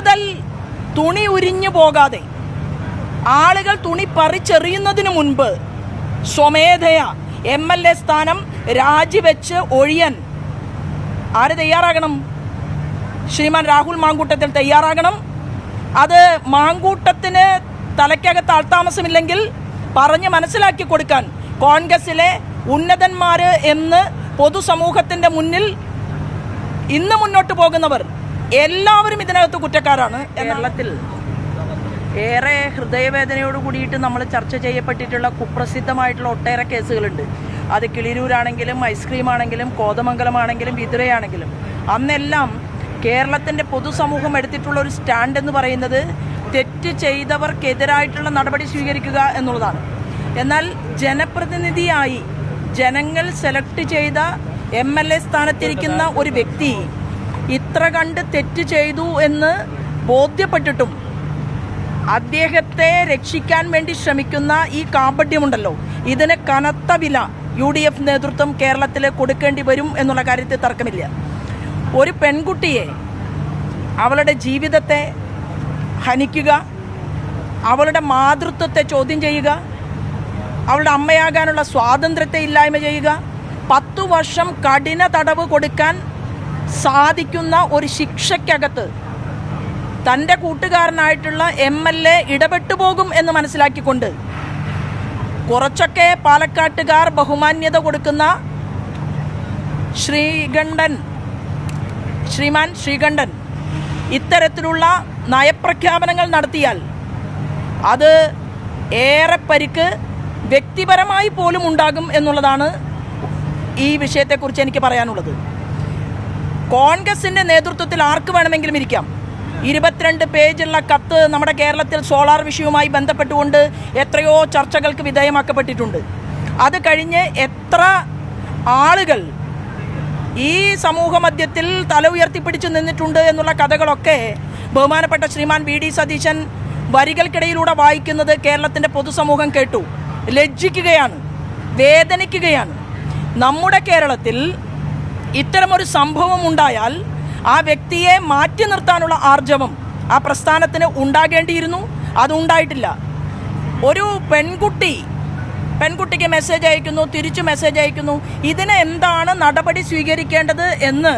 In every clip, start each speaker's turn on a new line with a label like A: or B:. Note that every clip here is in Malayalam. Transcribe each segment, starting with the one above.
A: കൂടുതൽ തുണി ഉരിഞ്ഞു പോകാതെ ആളുകൾ തുണി പറിച്ചെറിയുന്നതിനു മുൻപ് സ്വമേധയാ MLA സ്ഥാനം രാജിവെച്ച് ഒഴിയാൻ ആര് തയ്യാറാകണം? ശ്രീമാൻ രാഹുൽ മാങ്കൂട്ടത്തിൽ തയ്യാറാകണം. അത് മാങ്കൂട്ടത്തിന് തലയ്ക്കകത്ത് ആൾതാമസമില്ലെങ്കിൽ പറഞ്ഞ് മനസ്സിലാക്കി കൊടുക്കാൻ കോൺഗ്രസിലെ ഉന്നതന്മാര് എന്ന് പൊതുസമൂഹത്തിന്റെ മുന്നിൽ ഇന്ന് മുന്നോട്ട് പോകുന്നവർ എല്ലാവരും ഇതിനകത്ത് കുറ്റക്കാരാണ്. കേരളത്തിൽ ഏറെ ഹൃദയവേദനയോട് കൂടിയിട്ട് നമ്മൾ ചർച്ച ചെയ്യപ്പെട്ടിട്ടുള്ള കുപ്രസിദ്ധമായിട്ടുള്ള ഒട്ടേറെ കേസുകളുണ്ട്. അത് കിളിരൂരാണെങ്കിലും ഐസ്ക്രീം ആണെങ്കിലും കോതമംഗലമാണെങ്കിലും വിതുരയാണെങ്കിലും അന്നെല്ലാം കേരളത്തിൻ്റെ പൊതുസമൂഹം എടുത്തിട്ടുള്ള ഒരു സ്റ്റാൻഡ് എന്ന് പറയുന്നത് തെറ്റ് ചെയ്തവർക്കെതിരായിട്ടുള്ള നടപടി സ്വീകരിക്കുക എന്നുള്ളതാണ്. എന്നാൽ ജനപ്രതിനിധിയായി ജനങ്ങൾ സെലക്ട് ചെയ്ത MLA സ്ഥാനത്തിരിക്കുന്ന ഒരു വ്യക്തി ഇത്ര കണ്ട് തെറ്റ് ചെയ്തു എന്ന് ബോധ്യപ്പെട്ടിട്ടും അദ്ദേഹത്തെ രക്ഷിക്കാൻ വേണ്ടി ശ്രമിക്കുന്ന ഈ കാപട്യമുണ്ടല്ലോ, ഇതിന് കനത്ത വില UDF നേതൃത്വം കേരളത്തിൽ കൊടുക്കേണ്ടി വരും എന്നുള്ള കാര്യത്തിൽ തർക്കമില്ല. ഒരു പെൺകുട്ടിയെ അവളുടെ ജീവിതത്തെ ഹനിക്കുക, അവളുടെ മാതൃത്വത്തെ ചോദ്യം ചെയ്യുക, അവളുടെ അമ്മയാകാനുള്ള സ്വാതന്ത്ര്യത്തെ ഇല്ലായ്മ ചെയ്യുക, 10 വർഷം കഠിന തടവ് കൊടുക്കാൻ സാധിക്കുന്ന ഒരു ശിക്ഷയ്ക്കകത്ത് തൻ്റെ കൂട്ടുകാരനായിട്ടുള്ള MLA ഇടപെട്ടു പോകും എന്ന് മനസ്സിലാക്കിക്കൊണ്ട് കുറച്ചൊക്കെ പാലക്കാട്ടുകാർ ബഹുമാന്യത കൊടുക്കുന്ന ശ്രീമാൻ ശ്രീകണ്ഠൻ ഇത്തരത്തിലുള്ള നയപ്രഖ്യാപനങ്ങൾ നടത്തിയാൽ അത് ഏറെ പരിക്ക് വ്യക്തിപരമായി പോലും ഉണ്ടാകും എന്നുള്ളതാണ് ഈ വിഷയത്തെക്കുറിച്ച് എനിക്ക് പറയാനുള്ളത്. കോൺഗ്രസിൻ്റെ നേതൃത്വത്തിൽ ആർക്ക് വേണമെങ്കിലും ഇരിക്കാം. 22 പേജുള്ള കത്ത് നമ്മുടെ കേരളത്തിൽ സോളാർ വിഷയവുമായി ബന്ധപ്പെട്ടുകൊണ്ട് എത്രയോ ചർച്ചകൾക്ക് വിധേയമാക്കപ്പെട്ടിട്ടുണ്ട്. അത് കഴിഞ്ഞ് എത്ര ആളുകൾ ഈ സമൂഹ മധ്യത്തിൽ തല ഉയർത്തിപ്പിടിച്ച് നിന്നിട്ടുണ്ട് എന്നുള്ള കഥകളൊക്കെ ബഹുമാനപ്പെട്ട ശ്രീമാൻ VD സതീശൻ വരികൾക്കിടയിലൂടെ വായിക്കുന്നത് കേരളത്തിൻ്റെ പൊതുസമൂഹം കേട്ടു. ലജ്ജിക്കുകയാണ്, വേദനിക്കുകയാണ്. നമ്മുടെ കേരളത്തിൽ ഇത്തരമൊരു സംഭവം ഉണ്ടായാൽ ആ വ്യക്തിയെ മാറ്റി നിർത്താനുള്ള ആർജവം ആ പ്രസ്ഥാനത്തിന് ഉണ്ടാകേണ്ടിയിരുന്നു. അതുണ്ടായിട്ടില്ല. ഒരു പെൺകുട്ടിക്ക് മെസ്സേജ് അയക്കുന്നു, തിരിച്ചു മെസ്സേജ് അയക്കുന്നു. ഇതിന് എന്താണ് നടപടി സ്വീകരിക്കേണ്ടത് എന്ന്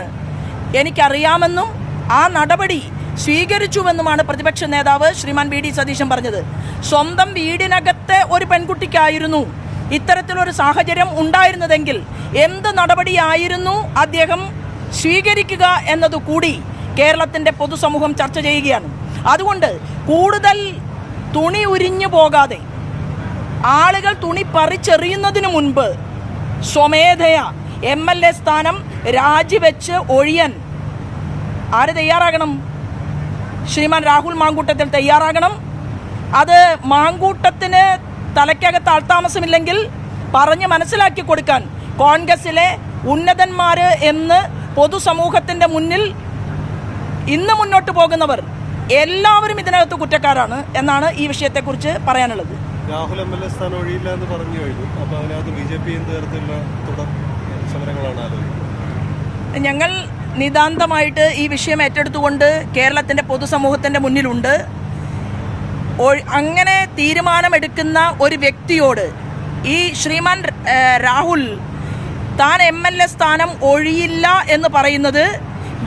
A: എനിക്കറിയാമെന്നും ആ നടപടി സ്വീകരിച്ചുവെന്നുമാണ് പ്രതിപക്ഷ നേതാവ് ശ്രീമാൻ VD സതീശൻ പറഞ്ഞത്. സ്വന്തം വീടിനകത്തെ ഒരു പെൺകുട്ടിക്കായിരുന്നു ഇത്തരത്തിലൊരു സാഹചര്യം ഉണ്ടായിരുന്നതെങ്കിൽ എന്ത് നടപടിയായിരുന്നു അദ്ദേഹം സ്വീകരിക്കുക എന്നതുകൂടി കേരളത്തിൻ്റെ പൊതുസമൂഹം ചർച്ച ചെയ്യുകയാണ്. അതുകൊണ്ട് കൂടുതൽ തുണി ഉരിഞ്ഞു പോകാതെ ആളുകൾ തുണി പറിച്ചെറിയുന്നതിനു മുൻപ് സ്വമേധയാ MLA സ്ഥാനം രാജിവെച്ച് ഒഴിയാൻ ആര് തയ്യാറാകണം? ശ്രീമാൻ രാഹുൽ മാങ്കൂട്ടത്തിൽ തയ്യാറാകണം. അത് മാങ്കൂട്ടത്തിന് തലയ്ക്കകത്ത് ആൾതാമസമില്ലെങ്കിൽ പറഞ്ഞ് മനസ്സിലാക്കി കൊടുക്കാൻ കോൺഗ്രസിലെ ഉന്നതന്മാര് എന്ന് പൊതുസമൂഹത്തിന്റെ മുന്നിൽ ഇന്ന് മുന്നോട്ട് പോകുന്നവർ എല്ലാവരും ഇതിനകത്ത് കുറ്റക്കാരാണ് എന്നാണ് ഈ വിഷയത്തെക്കുറിച്ച് പറയാനുള്ളത്.
B: രാഹുൽ MLA സ്ഥാനം ഒഴിയില്ല എന്ന് പറഞ്ഞു കഴിഞ്ഞു. അപ്പോൾ അതിനകത്ത് BJP എന്ത് തരത്തിലുള്ള തുടർ സമരങ്ങളാണ് ആലോചിക്കുന്നത്?
A: ഞങ്ങൾ നിതാന്തമായിട്ട് ഈ വിഷയം ഏറ്റെടുത്തുകൊണ്ട് കേരളത്തിൻ്റെ പൊതുസമൂഹത്തിൻ്റെ മുന്നിലുണ്ട്. അങ്ങനെ തീരുമാനമെടുക്കുന്ന ഒരു വ്യക്തിയോട് ഈ ശ്രീമാൻ രാഹുൽ താൻ MLA സ്ഥാനം ഒഴിയില്ല എന്ന് പറയുന്നത്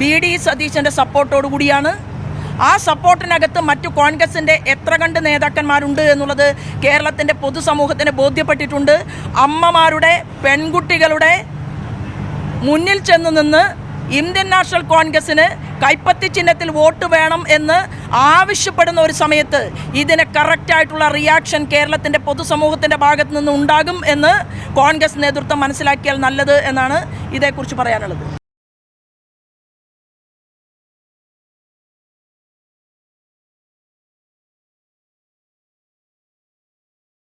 A: VD സതീശൻ്റെ സപ്പോർട്ടോടു കൂടിയാണ്. ആ സപ്പോർട്ടിനകത്ത് മറ്റു കോൺഗ്രസിൻ്റെ എത്ര കണ്ട് നേതാക്കന്മാരുണ്ട് എന്നുള്ളത് കേരളത്തിൻ്റെ പൊതുസമൂഹത്തിന് ബോധ്യപ്പെട്ടിട്ടുണ്ട്. അമ്മമാരുടെ, പെൺകുട്ടികളുടെ മുന്നിൽ ചെന്ന് നിന്ന് ഇന്ത്യൻ നാഷണൽ കോൺഗ്രസിന് കൈപ്പത്തി ചിഹ്നത്തിൽ വോട്ട് വേണം എന്ന് ആവശ്യപ്പെടുന്ന ഒരു സമയത്ത് ഇതിന് കറക്റ്റായിട്ടുള്ള റിയാക്ഷൻ കേരളത്തിൻ്റെ പൊതുസമൂഹത്തിൻ്റെ ഭാഗത്തു നിന്ന് ഉണ്ടാകും എന്ന് കോൺഗ്രസ് നേതൃത്വം മനസ്സിലാക്കിയാൽ നല്ലത് എന്നാണ് ഇതേക്കുറിച്ച് പറയാനുള്ളത്.